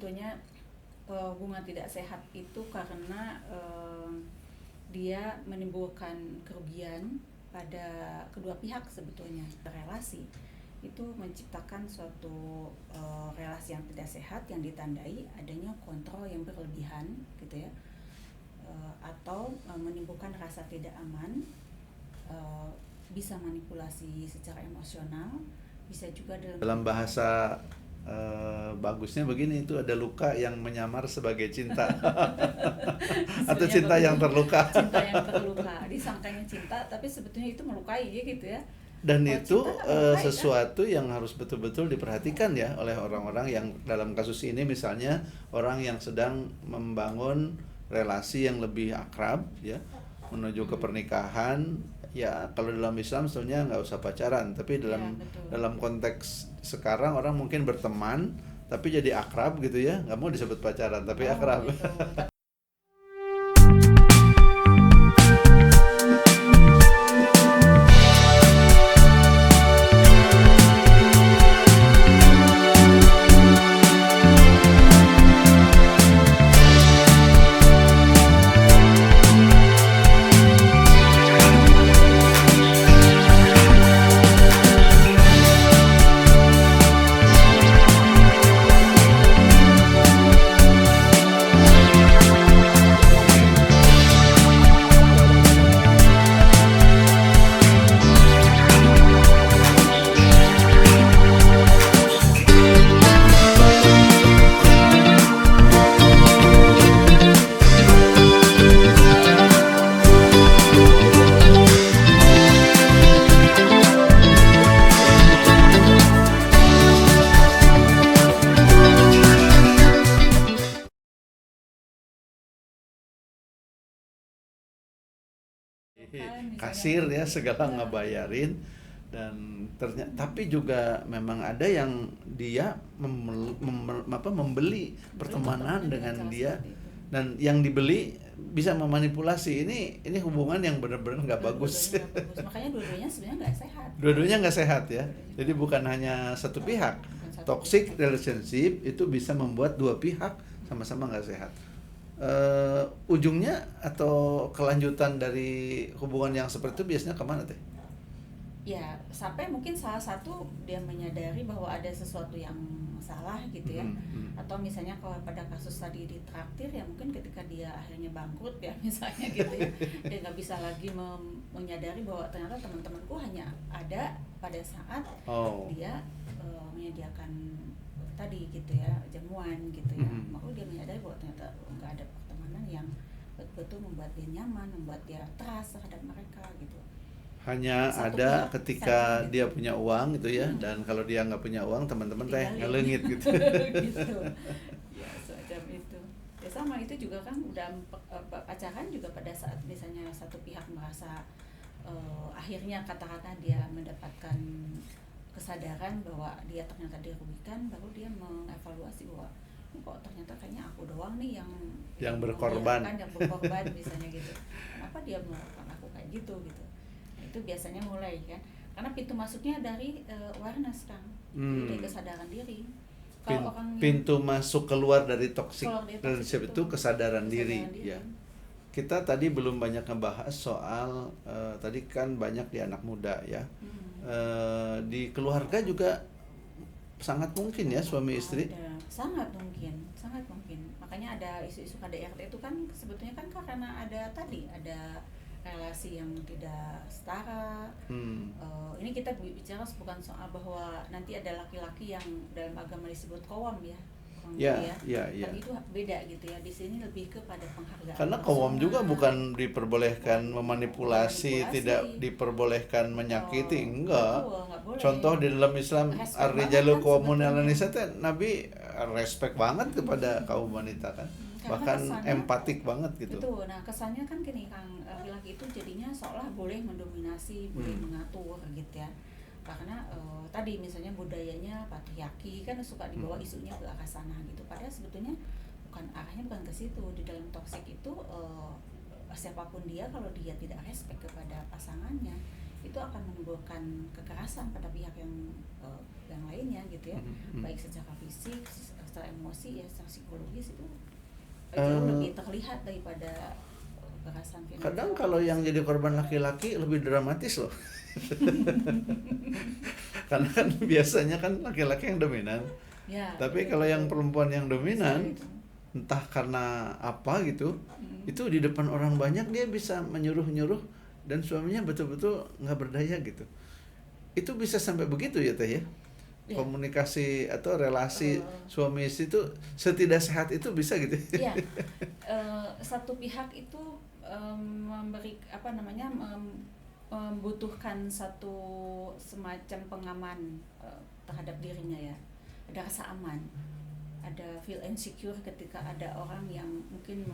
Sebetulnya hubungan tidak sehat itu karena dia menimbulkan kerugian pada kedua pihak sebetulnya. Relasi itu menciptakan suatu relasi yang tidak sehat yang ditandai adanya kontrol yang berlebihan gitu ya, atau menimbulkan rasa tidak aman, bisa manipulasi secara emosional, bisa juga dalam bahasa bagusnya begini, itu ada luka yang menyamar sebagai cinta atau cinta yang terluka. Cinta yang terluka, disangkanya cinta tapi sebetulnya itu melukai gitu ya. Dan Kalau itu cinta kan melukai, sesuatu yang harus betul-betul diperhatikan ya oleh orang-orang yang dalam kasus ini, misalnya orang yang sedang membangun relasi yang lebih akrab ya, menuju ke pernikahan. Ya kalau dalam Islam sebenarnya nggak usah pacaran, tapi dalam konteks sekarang orang mungkin berteman tapi jadi akrab gitu ya, nggak mau disebut pacaran tapi akrab. gitu. Kasir ya, segala ngebayarin. Dan ternyata tapi juga memang ada yang dia membeli pertemanan dengan dia, dan yang dibeli bisa memanipulasi. Ini hubungan yang benar-benar nggak bagus. Makanya dua-duanya sebenarnya nggak sehat. Dua-duanya nggak sehat ya. Jadi bukan hanya satu pihak. Toxic relationship itu bisa membuat dua pihak sama-sama nggak sehat. Ujungnya atau kelanjutan dari hubungan yang seperti itu biasanya kemana teh? Ya sampai mungkin salah satu dia menyadari bahwa ada sesuatu yang salah gitu ya, atau misalnya kalau pada kasus tadi ditraktir ya, mungkin ketika dia akhirnya bangkrut ya misalnya gitu ya, dia nggak bisa lagi menyadari bahwa ternyata teman-temanku hanya ada pada saat dia menyediakan tadi gitu ya, jamuan gitu ya. Maka dia menyadari bahwa ternyata nggak ada pertemanan yang betul-betul membuat dia nyaman, membuat dia trust terhadap mereka gitu. Hanya Satu ada pihak ketika gitu. dia punya uang gitu ya, dan kalau dia nggak punya uang teman-teman teh ngelengit gitu. Gitu. Ya semacam itu. Ya sama, itu juga kan udah pacaran juga pada saat misalnya satu pihak merasa akhirnya kata-kata dia mendapatkan kesadaran bahwa dia ternyata dirugikan, baru dia mengevaluasi bahwa kok ternyata kayaknya aku doang nih yang berkorban, misalnya gitu. Kenapa dia melakukan aku kayak gitu gitu. Itu biasanya mulai kan, karena pintu masuknya dari awareness kan, dari kesadaran diri. Kalau pintu masuk keluar dari toxic relationship itu kesadaran diri ya. Kita tadi belum banyak ngebahas soal tadi kan banyak di anak muda ya. Di keluarga juga sangat mungkin ya suami istri. Sangat mungkin. Makanya ada isu-isu KDRT itu kan sebetulnya kan karena ada relasi yang tidak setara. Ini kita bicara bukan soal bahwa nanti ada laki-laki yang dalam agama disebut qawwam ya. Tapi itu beda gitu ya. Di sini lebih kepada penghargaan. Karena qawwam juga bukan diperbolehkan memanipulasi, tidak diperbolehkan menyakiti, enggak. Boleh. Contoh di dalam Islam, ar-rijalu qawwamun 'alan nisa, Nabi respect banget kepada kaum wanita kan. Bahkan kesannya, empatik banget gitu. Betul. Nah kesannya kan gini Kang, laki-laki itu jadinya seolah boleh mendominasi, boleh mengatur gitu ya. Karena tadi misalnya budayanya patriarki kan suka dibawa isunya ke arah sana gitu. Padahal sebetulnya arahnya bukan ke situ. Di dalam toksik itu siapapun dia, kalau dia tidak respect kepada pasangannya, itu akan menimbulkan kekerasan pada pihak yang lainnya gitu ya, baik secara fisik, secara emosi ya, secara psikologis itu jauh lebih terlihat daripada kekerasan finansial. Kadang kalau yang jadi korban laki-laki lebih dramatis loh. Karena kan biasanya kan laki-laki yang dominan. Ya, Tapi betul, kalau betul. yang perempuan yang dominan, Bisa itu. entah karena apa gitu, itu di depan orang banyak dia bisa menyuruh-nyuruh dan suaminya betul-betul nggak berdaya gitu. Itu bisa sampai begitu ya Teh ya? Ya. Komunikasi atau relasi suami istri itu setidak sehat itu bisa gitu. Iya, satu pihak itu memberi membutuhkan satu semacam pengaman terhadap dirinya ya, ada rasa aman, ada feel insecure ketika ada orang yang mungkin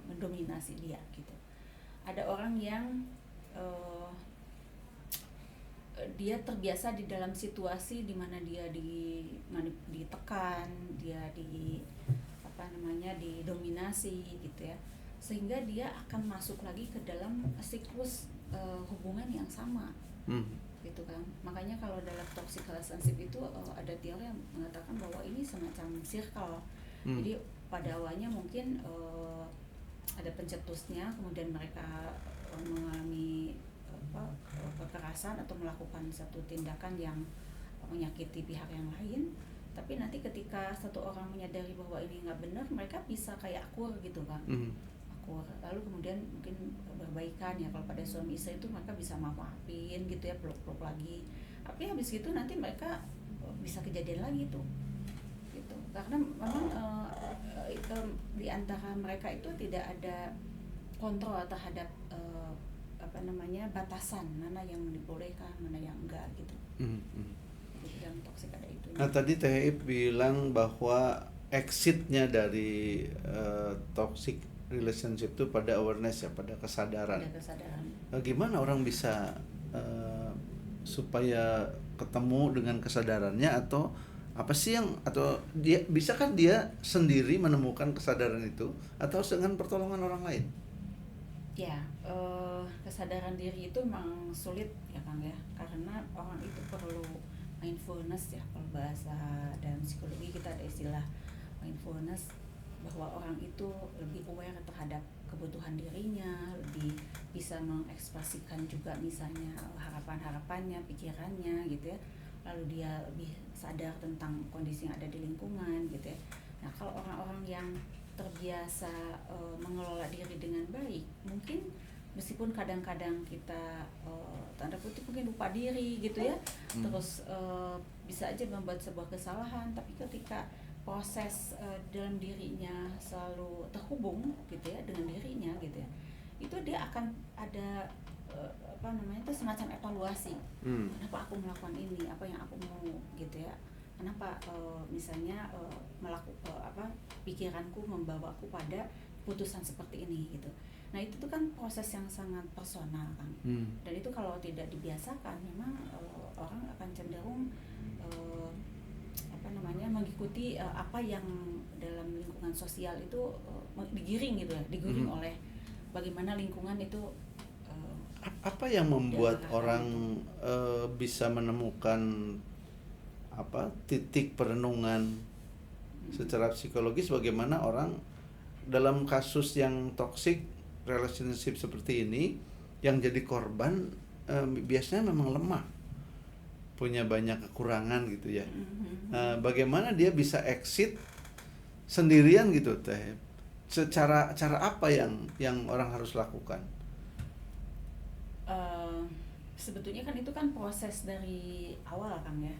mendominasi dia gitu. Ada orang yang dia terbiasa di dalam situasi di mana dia ditekan, dia didominasi gitu ya, sehingga dia akan masuk lagi ke dalam siklus hubungan yang sama gitu kan. Makanya kalau dalam toxic relationship itu ada teori yang mengatakan bahwa ini semacam circle. Jadi pada awalnya mungkin ada pencetusnya, kemudian mereka mengalami kekerasan atau melakukan satu tindakan yang menyakiti pihak yang lain, tapi nanti ketika satu orang menyadari bahwa ini nggak benar, mereka bisa kayak akur gitu kan. Akur, lalu kemudian mungkin berbaikan ya. Kalau pada suami istri itu mereka bisa maafin gitu ya, peluk-peluk lagi, tapi habis itu nanti mereka bisa kejadian lagi tuh gitu, karena memang di antara mereka itu tidak ada kontrol terhadap batasan mana yang dibolehkan, mana yang enggak gitu. Jadi yang toksik ada itu. Nah tadi Teh Ip bilang bahwa exitnya dari toxic relationship itu pada awareness ya, pada kesadaran. Ada kesadaran. Gimana orang bisa supaya ketemu dengan kesadarannya, atau apa sih yang, atau dia bisakah dia sendiri menemukan kesadaran itu atau dengan pertolongan orang lain? Ya, kesadaran diri itu memang sulit ya Kang ya, karena orang itu perlu mindfulness ya. Kalau bahasa dalam psikologi kita ada istilah mindfulness, bahwa orang itu lebih aware terhadap kebutuhan dirinya, lebih bisa mengekspresikan juga misalnya harapan-harapannya, pikirannya gitu ya. Lalu dia lebih sadar tentang kondisi yang ada di lingkungan gitu ya. Nah, kalau orang-orang yang terbiasa mengelola diri dengan baik, mungkin meskipun kadang-kadang kita tanda kutip mungkin lupa diri gitu ya, terus bisa aja membuat sebuah kesalahan, tapi ketika proses dalam dirinya selalu terhubung gitu ya dengan dirinya gitu ya, itu dia akan ada itu semacam evaluasi. Kenapa aku melakukan ini, apa yang aku mau gitu ya, kenapa misalnya pikiranku membawaku pada putusan seperti ini gitu. Nah itu tuh kan proses yang sangat personal kan. Dan itu kalau tidak dibiasakan, memang orang akan cenderung mengikuti apa yang dalam lingkungan sosial itu digiring gitu ya, digiring oleh bagaimana lingkungan itu. Apa yang membuat orang bisa menemukan titik perenungan secara psikologis, bagaimana orang dalam kasus yang toxic relationship seperti ini yang jadi korban biasanya memang lemah, punya banyak kekurangan gitu ya. Bagaimana dia bisa exit sendirian gitu Teh? Cara apa yang orang harus lakukan? Sebetulnya kan itu kan proses dari awal Kang ya.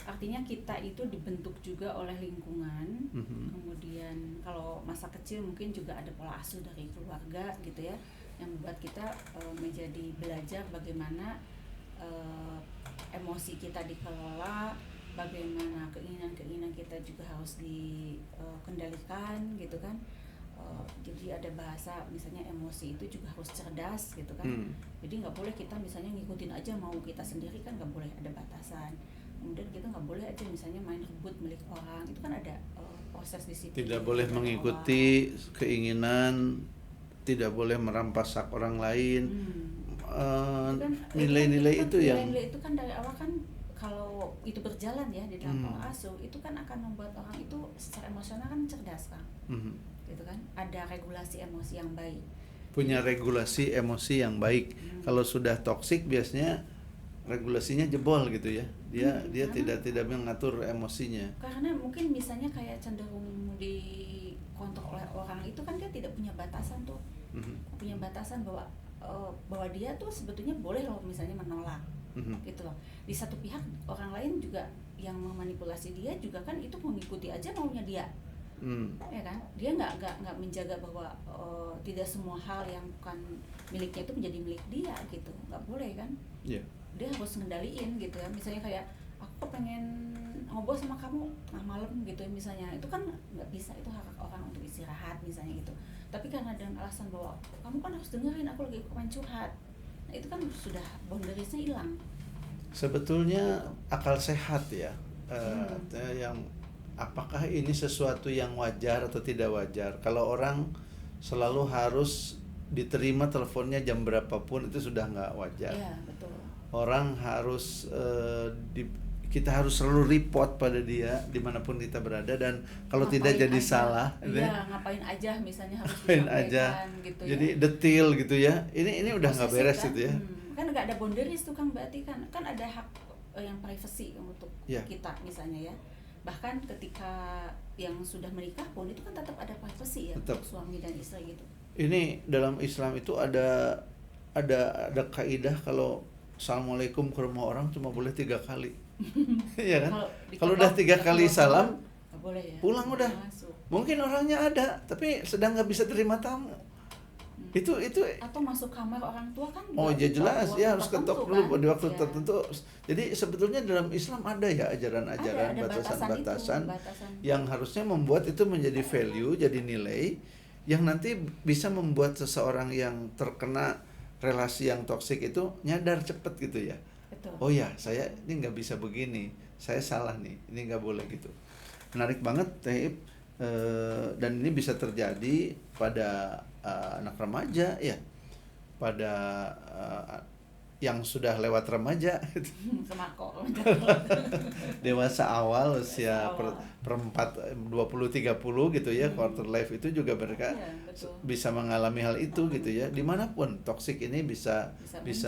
Artinya kita itu dibentuk juga oleh lingkungan. Kemudian kalau masa kecil mungkin juga ada pola asuh dari keluarga gitu ya, yang membuat kita menjadi belajar bagaimana emosi kita dikelola, bagaimana keinginan-keinginan kita juga harus dikendalikan gitu kan. Jadi ada bahasa misalnya emosi itu juga harus cerdas gitu kan. Jadi nggak boleh kita misalnya ngikutin aja mau kita sendiri, kan nggak boleh, ada batasan. Kemudian kita nggak boleh aja misalnya main rebut milik orang, itu kan ada proses di situ. Tidak boleh mengikuti keinginan, tidak boleh merampas hak orang lain. Nilai-nilai itu yang nilai-nilai itu kan dari awal kan kalau itu berjalan ya di dalam pola Hmm. asuh, itu kan akan membuat orang itu secara emosional kan cerdas, Kang. Mhm. Gitu kan? Ada regulasi emosi yang baik. Punya regulasi emosi yang baik. Kalau sudah toksik biasanya regulasinya jebol gitu ya. Dia karena tidak mengatur emosinya. karena mungkin misalnya kayak cenderung dikontrol oleh orang itu kan dia tidak punya batasan tuh. Mhm. Punya batasan bahwa dia tuh sebetulnya boleh loh misalnya menolak. Mhm. Gitu loh. Di satu pihak orang lain juga yang memanipulasi dia juga kan itu mengikuti aja maunya dia. Hmm. Ya kan, dia nggak menjaga bahwa tidak semua hal yang bukan miliknya itu menjadi milik dia gitu, nggak boleh kan. Iya. Dia harus ngendaliin gitu ya, misalnya kayak aku pengen ngobrol sama kamu tengah malam gitu ya misalnya, itu kan nggak bisa, itu hak orang untuk istirahat misalnya gitu. Tapi karena dengan alasan bahwa kamu kan harus dengerin aku lagi pengen curhat, nah itu kan sudah boundariesnya hilang. Sebetulnya akal sehat ya, yang apakah ini sesuatu yang wajar atau tidak wajar? Kalau orang selalu harus diterima teleponnya jam berapapun itu sudah nggak wajar. Iya betul. Orang harus kita harus selalu report pada dia dimanapun kita berada, dan kalau tidak jadi salah, iya, ngapain aja misalnya harus ngapain aja, gitu jadi ya. detail gitu ya. Ini udah nggak Posesif beres kan? itu ya. Kan nggak ada boundaries tuh Kang, berarti kan ada hak yang privacy untuk Ya. kita misalnya ya. Bahkan ketika yang sudah menikah pun itu kan tetap ada privacy ya, Tetap. untuk suami dan istri gitu. Ini dalam Islam itu ada kaidah kalau assalamualaikum ke rumah orang cuma boleh 3 kali. Iya kan? Kalau udah 3 kali salam, nggak boleh ya. pulang udah. Masuk. Mungkin orangnya ada, tapi sedang nggak bisa terima tamu. Itu Atau masuk kamar orang tua kan oh ya jelas waktu ya, harus tertentu ketok dulu kan? di waktu Ya. tertentu. Jadi sebetulnya dalam Islam ada ya ajaran-ajaran, Ada batasan-batasan batasan. yang harusnya membuat itu menjadi value, jadi nilai yang nanti bisa membuat seseorang yang terkena relasi yang toksik itu nyadar cepet gitu ya. Betul. Oh ya, saya ini nggak bisa begini, saya salah nih, ini nggak boleh gitu. Menarik banget, Taib. Dan ini bisa terjadi pada anak remaja ya, pada yang sudah lewat remaja, Semakor. dewasa awal usia Dewasa awal. perempat 20-30 gitu ya, quarter life itu juga mereka Iya, betul. bisa mengalami hal itu gitu ya. Dimanapun toksik ini bisa Bisa